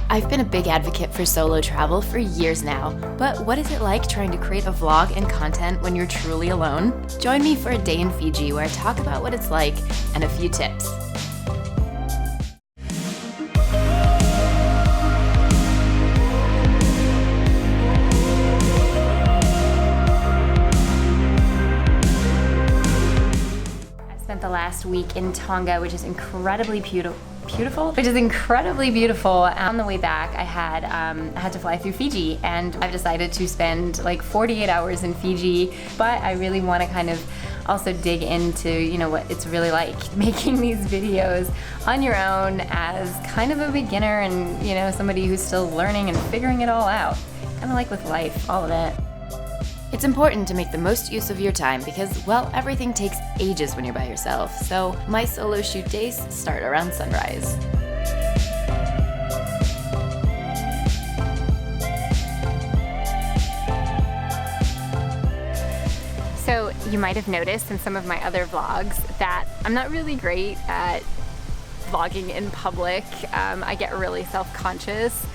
I've been a big advocate for solo travel for years now, but what is it like trying to create a vlog and content when you're truly alone? Join me for a day in Fiji where I talk about what it's like and a few tips. I spent the last week in Tonga, which is incredibly beautiful. On the way back, I had to fly through Fiji, and I've decided to spend like 48 hours in Fiji, but I really want to kind of also dig into, what it's really like making these videos on your own as kind of a beginner and, somebody who's still learning and figuring it all out. Kind of like with life, all of it. It's important to make the most use of your time because, well, everything takes ages when you're by yourself. So my solo shoot days start around sunrise. So you might have noticed in some of my other vlogs that I'm not really great at vlogging in public. I get really self-conscious.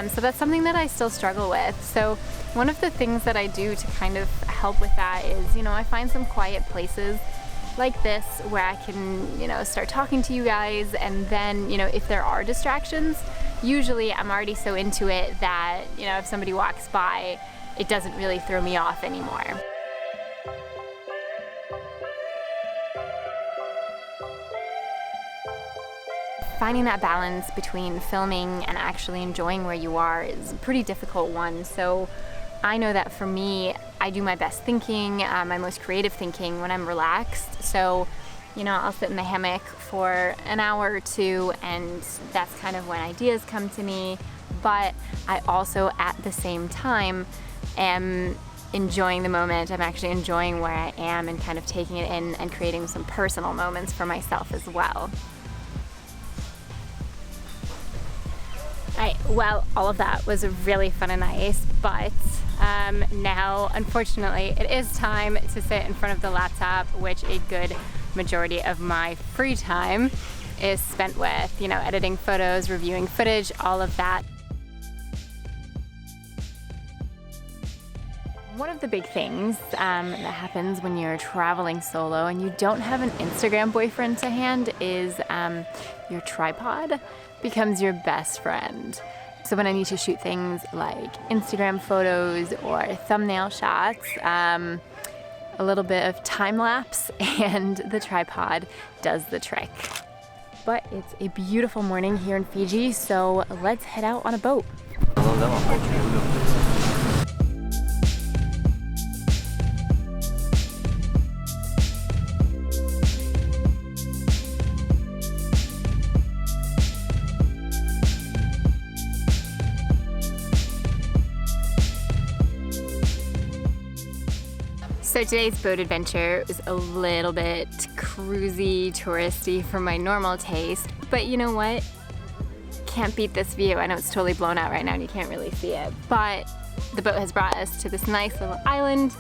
So that's something that I still struggle with. So one of the things that I do to kind of help with that is, I find some quiet places like this where I can, start talking to you guys, and then, if there are distractions, usually I'm already so into it that, if somebody walks by, it doesn't really throw me off anymore. Finding that balance between filming and actually enjoying where you are is a pretty difficult one. So I know that for me, I do my best thinking, my most creative thinking when I'm relaxed. So, I'll sit in the hammock for an hour or two, and that's kind of when ideas come to me. But I also, at the same time, am enjoying the moment. I'm actually enjoying where I am and kind of taking it in and creating some personal moments for myself as well. Alright, well, all of that was really fun and nice, but now, unfortunately, it is time to sit in front of the laptop, which a good majority of my free time is spent with, editing photos, reviewing footage, all of that. One of the big things that happens when you're traveling solo and you don't have an Instagram boyfriend to hand is your tripod becomes your best friend. So when I need to shoot things like Instagram photos or thumbnail shots, a little bit of time lapse and the tripod does the trick. But it's a beautiful morning here in Fiji, so let's head out on a boat. So today's boat adventure is a little bit cruisy, touristy for my normal taste, but you know what? Can't beat this view. I know it's totally blown out right now and you can't really see it, but the boat has brought us to this nice little island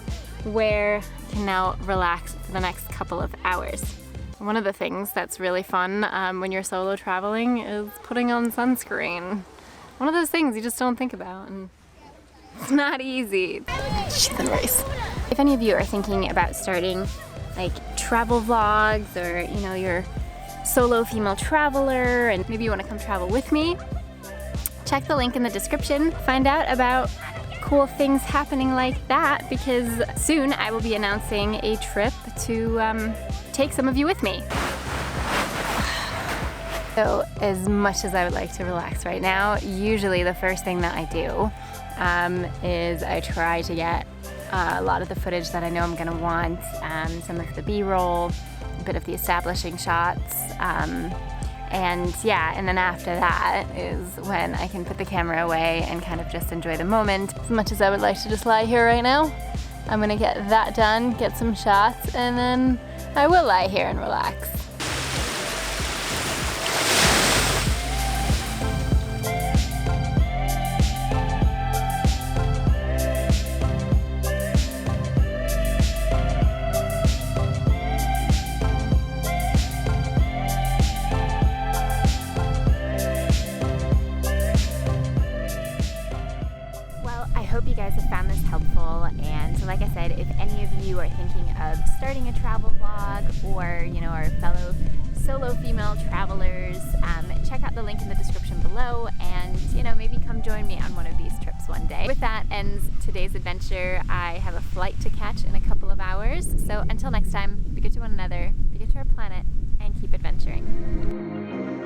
where I can now relax for the next couple of hours. One of the things that's really fun when you're solo traveling is putting on sunscreen. One of those things you just don't think about, and it's not easy. She's in race. If any of you are thinking about starting like travel vlogs, or you're solo female traveler and maybe you want to come travel with me, check the link in the description. Find out about cool things happening like that, because soon I will be announcing a trip to take some of you with me. So as much as I would like to relax right now, usually the first thing that I do is I try to get a lot of the footage that I know I'm gonna want, some of the B-roll, a bit of the establishing shots, and then after that is when I can put the camera away and kind of just enjoy the moment. As much as I would like to just lie here right now, I'm gonna get that done, get some shots, and then I will lie here and relax. hope you guys have found this helpful, and like I said, if any of you are thinking of starting a travel vlog, or are fellow solo female travelers, check out the link in the description below, and maybe come join me on one of these trips one day. With that ends today's adventure. I have a flight to catch in a couple of hours, so until next time, be good to one another, be good to our planet, and keep adventuring.